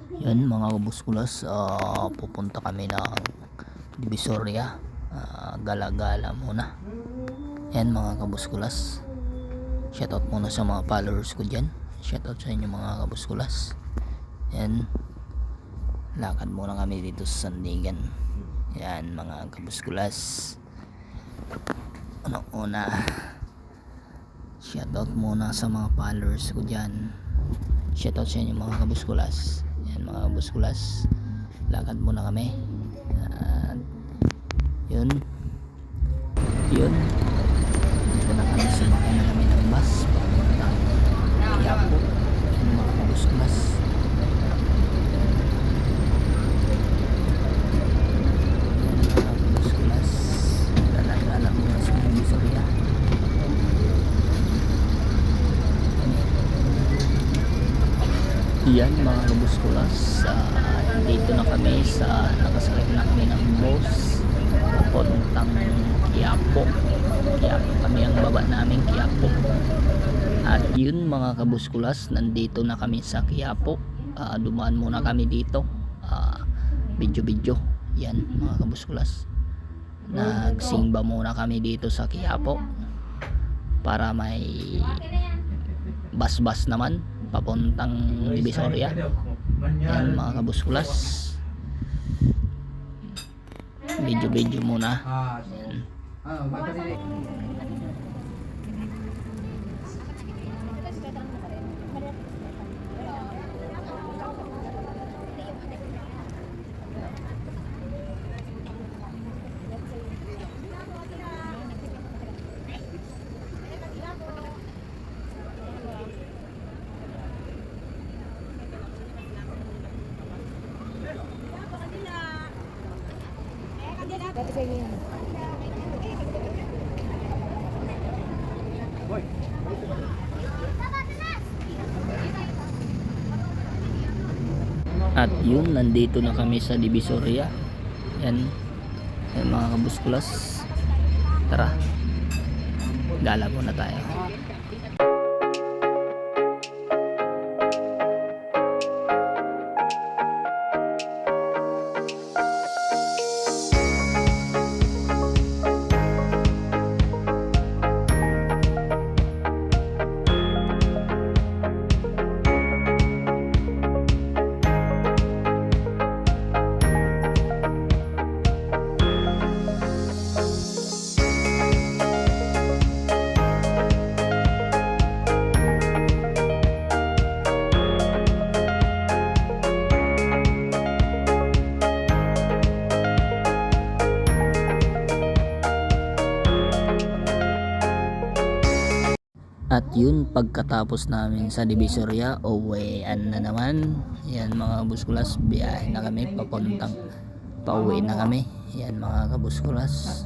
Yan mga kabuskulas, pupunta kami ng Divisoria. Gala-gala muna. Yan mga kabuskulas. Shoutout muna sa mga followers ko dyan. Shoutout sa inyo mga kabuskulas. Yan. Lakad muna kami dito sa Sandigan. Yan mga kabuskulas. Una, shoutout muna sa mga followers ko dyan. Shoutout sa inyo mga kabuskulas. Yan mga kabuskulas, lakad muna kami. Yun dito na kami, sumakay na kami ng bus papunta Quiapo. Yan mga kabuskulas. Gala-gala muna sa Divisoria. Yan mga kabuskulas, dito na kami sa nakasakay na kami ng bus papuntang Quiapo kami, ang baba namin Quiapo. At yun mga kabuskulas, nandito na kami sa Quiapo. Dumaan muna kami dito, video. Yan mga kabuskulas, nagsimba muna kami dito sa Quiapo para may bus naman papuntang Divisoria. Yan mga kabuskulas, video muna. Yan. At yun, nandito na kami sa Divisoria. Yan mga kabuskulas, tara, gala muna tayo. At yun, pagkatapos namin sa Divisoria, uwian na naman. Yan mga kabuskulas, biyahe na kami, pauwi na kami. Yan mga kabuskulas.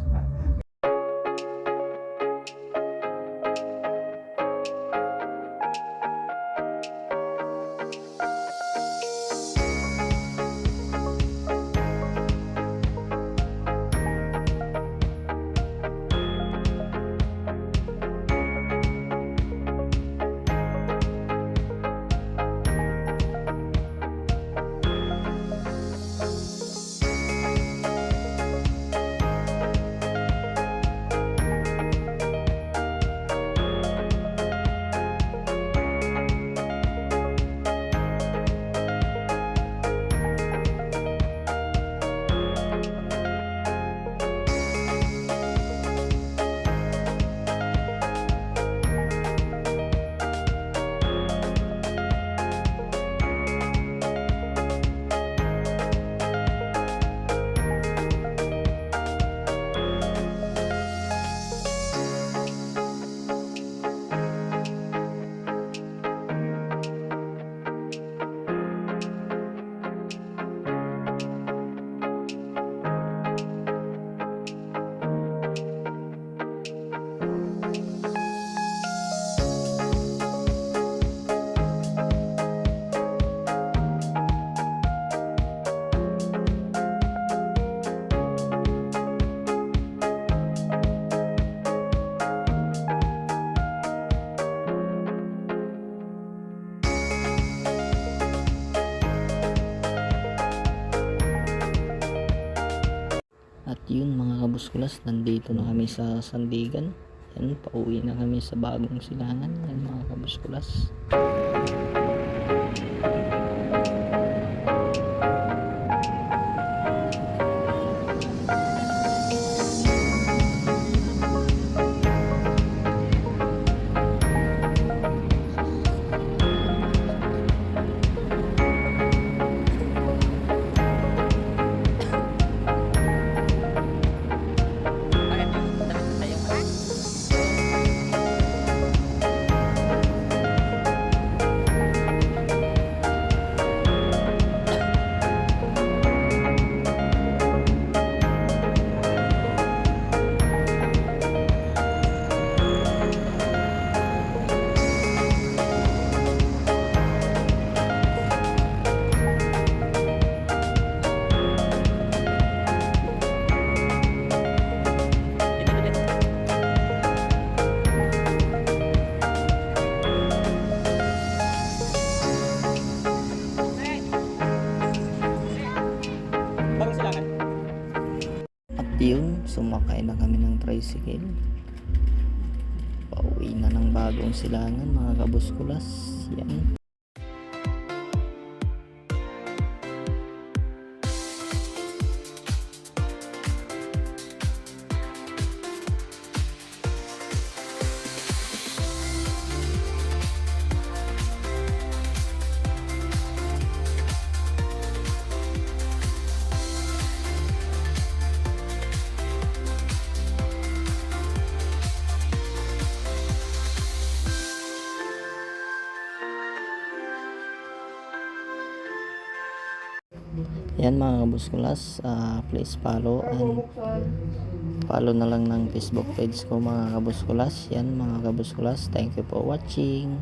Yun mga kabuskulas, nandito na kami sa Sandigan. Yan, pauwi na kami sa Bagong Silangan. Yan mga kabuskulas. Bagong Silangan. At yun, sumakay na kami ng tricycle. Pauwi na ng Bagong Silangan mga kabuskulas. Yan. Yan mga kabuskulas, please follow and follow na lang ng Facebook page ko mga kabuskulas. Yan mga kabuskulas, thank you for watching.